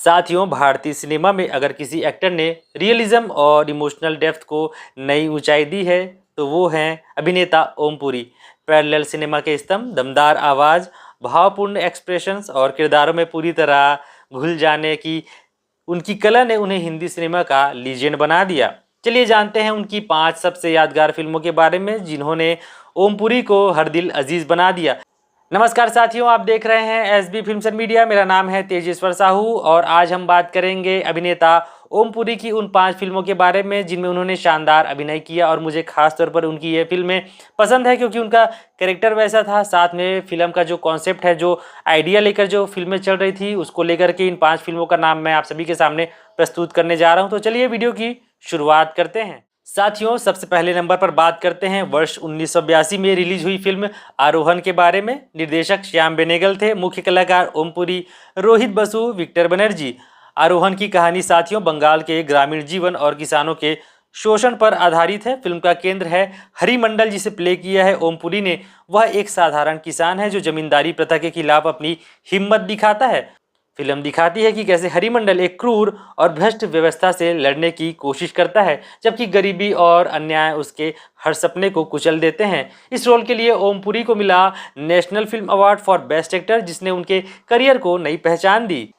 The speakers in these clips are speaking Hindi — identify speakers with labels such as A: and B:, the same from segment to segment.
A: साथियों, भारतीय सिनेमा में अगर किसी एक्टर ने रियलिज्म और इमोशनल डेप्थ को नई ऊंचाई दी है तो वो हैं अभिनेता ओम पुरी। पैरेलल सिनेमा के स्तंभ, दमदार आवाज़, भावपूर्ण एक्सप्रेशंस और किरदारों में पूरी तरह घुल जाने की उनकी कला ने उन्हें हिंदी सिनेमा का लीजेंड बना दिया। चलिए जानते हैं उनकी 5 सबसे यादगार फिल्मों के बारे में जिन्होंने ओम पुरी को हर दिल अजीज बना दिया। नमस्कार साथियों, आप देख रहे हैं एसबी फिल्म्स एंड मीडिया। मेरा नाम है तेजेश्वर साहू और आज हम बात करेंगे अभिनेता ओम पुरी की उन 5 फिल्मों के बारे में जिनमें उन्होंने शानदार अभिनय किया और मुझे खास तौर पर उनकी ये फिल्में पसंद है क्योंकि उनका कैरेक्टर वैसा था। साथ में फिल्म का जो कॉन्सेप्ट है, जो आइडिया लेकर जो फिल्में चल रही थी, उसको लेकर के इन 5 फिल्मों का नाम मैं आप सभी के सामने प्रस्तुत करने जा रहा हूँ। तो चलिए वीडियो की शुरुआत करते हैं। साथियों, सबसे पहले नंबर पर बात करते हैं वर्ष 1982 में रिलीज हुई फिल्म आरोहण के बारे में। निर्देशक श्याम बेनेगल थे, मुख्य कलाकार ओम पुरी, रोहित बसु, विक्टर बनर्जी। आरोहण की कहानी साथियों बंगाल के ग्रामीण जीवन और किसानों के शोषण पर आधारित है। फिल्म का केंद्र है हरिमंडल, जिसे प्ले किया है ओम पुरी ने। वह एक साधारण किसान है जो जमींदारी प्रथा के खिलाफ अपनी हिम्मत दिखाता है। फिल्म दिखाती है कि कैसे हरिमंडल एक क्रूर और भ्रष्ट व्यवस्था से लड़ने की कोशिश करता है, जबकि गरीबी और अन्याय उसके हर सपने को कुचल देते हैं। इस रोल के लिए ओम पुरी को मिला national film award for best actor, जिसने उनके करियर को नई पहचान दी।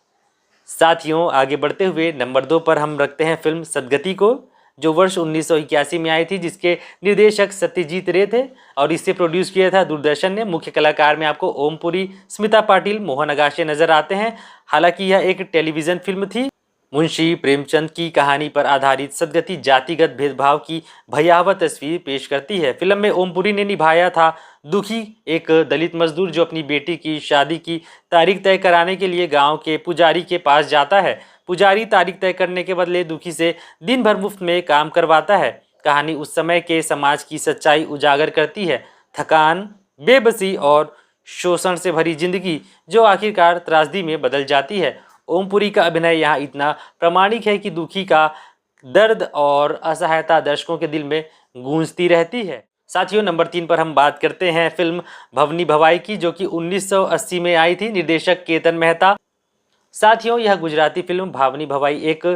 A: साथियों, आगे बढ़ते हुए नंबर 2 पर हम रखते हैं फिल्म सदगति को, जो वर्ष 1981 में आई थी, जिसके निर्देशक सत्यजीत रे थे और इसे प्रोड्यूस किया था दूरदर्शन ने। मुख्य कलाकार में आपको ओम पुरी, स्मिता पाटिल, मोहन अगाशे नजर आते हैं। हालांकि यह एक टेलीविजन फिल्म थी। मुंशी प्रेमचंद की कहानी पर आधारित सदगति जातिगत भेदभाव की भयावह तस्वीर पेश करती है। फिल्म में ओम पुरी ने निभाया था दुखी एक दलित मजदूर जो अपनी बेटी की शादी की तारीख तय कराने के लिए गांव के पुजारी के पास जाता है। पुजारी तारीख तय करने के बदले दुखी से दिन भर मुफ्त में काम करवाता है। कहानी उस समय के समाज की सच्चाई उजागर करती है, थकान, बेबसी और शोषण से भरी जिंदगी जो आखिरकार त्रासदी में बदल जाती है। ओम पुरी का अभिनय यहाँ इतना प्रामाणिक है कि दुखी का दर्द और असहायता दर्शकों के दिल में गूंजती रहती है। साथियों, नंबर 3 पर हम बात करते हैं फिल्म भवनी भवाई की, जो कि 1980 में आई थी। निर्देशक केतन मेहता। साथियों, यह गुजराती फिल्म भावनी भवाई एक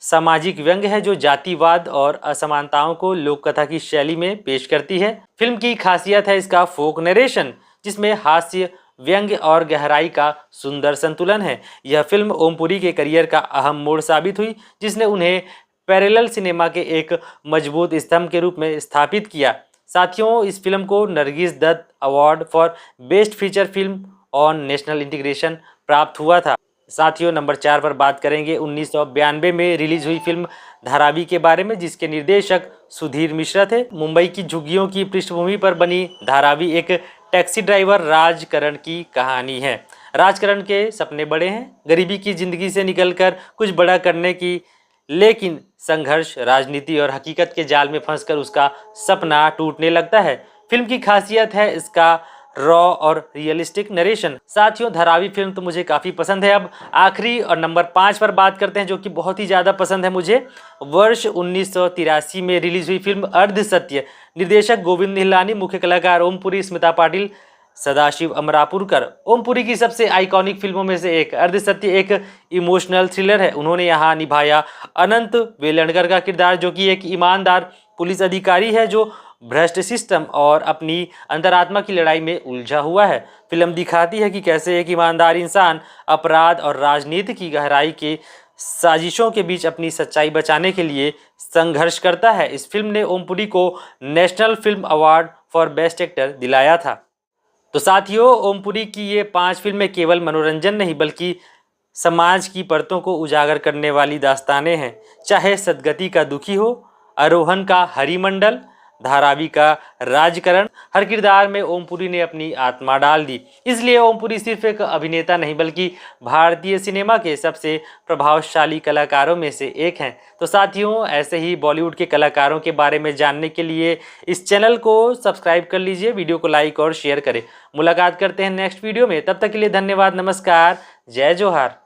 A: सामाजिक व्यंग्य है जो जातिवाद और असमानताओं को लोककथा की शैली में पेश करती है। फिल्म की खासियत है इसका फोक नरेशन, जिसमें हास्य, व्यंग्य और गहराई का सुंदर संतुलन है। यह फिल्म ओम पुरी के करियर का अहम मोड़ साबित हुई, जिसने उन्हें पैरेलल सिनेमा के एक मजबूत स्तंभ के रूप में स्थापित किया। साथियों, इस फिल्म को Nargis Dutt award for best feature film on national integration प्राप्त हुआ था। साथियों, नंबर 4 पर बात करेंगे 1992 में रिलीज हुई फिल्म धारावी के बारे में, जिसके निर्देशक सुधीर मिश्रा थे। मुंबई की झुग्गियों की पृष्ठभूमि पर बनी धारावी एक टैक्सी ड्राइवर राजकरण की कहानी है। राजकरण के सपने बड़े हैं, गरीबी की जिंदगी से निकलकर कुछ बड़ा करने की, लेकिन संघर्ष, राजनीति और हकीकत के जाल में फंसकर उसका सपना टूटने लगता है। फिल्म की खासियत है इसका रॉ और रियलिस्टिक नरेशन। साथियों, धारावी फिल्म तो मुझे काफ़ी पसंद है। अब आखिरी और नंबर 5 पर बात करते हैं, जो कि बहुत ही ज़्यादा पसंद है मुझे। वर्ष 1983 में रिलीज हुई फिल्म अर्ध सत्य। निर्देशक गोविंद निहलानी, मुख्य कलाकार ओम पुरी, स्मिता पाटिल, सदाशिव अमरापुरकर। ओम पुरी की सबसे आइकॉनिक फिल्मों में से एक अर्ध सत्य एक इमोशनल थ्रिलर है। उन्होंने यहाँ निभाया अनंत वेलणकर का किरदार, जो कि एक ईमानदार पुलिस अधिकारी है जो भ्रष्ट सिस्टम और अपनी अंतरात्मा की लड़ाई में उलझा हुआ है। फिल्म दिखाती है कि कैसे एक ईमानदार इंसान अपराध और राजनीति की गहराई के साजिशों के बीच अपनी सच्चाई बचाने के लिए संघर्ष करता है। इस फिल्म ने ओम पुरी को national film award for best actor दिलाया था। तो साथियों, ओम पुरी की ये 5 फिल्में केवल मनोरंजन नहीं बल्कि समाज की परतों को उजागर करने वाली दास्तानें हैं। चाहे सदगति का दुखी हो, आरोहण का हरिमंडल, धारावी का राजकरण, हर किरदार में ओम पुरी ने अपनी आत्मा डाल दी। इसलिए ओम पुरी सिर्फ एक अभिनेता नहीं बल्कि भारतीय सिनेमा के सबसे प्रभावशाली कलाकारों में से एक हैं। तो साथियों, ऐसे ही बॉलीवुड के कलाकारों के बारे में जानने के लिए इस चैनल को सब्सक्राइब कर लीजिए, वीडियो को लाइक और शेयर करें। मुलाकात करते हैं नेक्स्ट वीडियो में, तब तक के लिए धन्यवाद, नमस्कार, जय जोहार।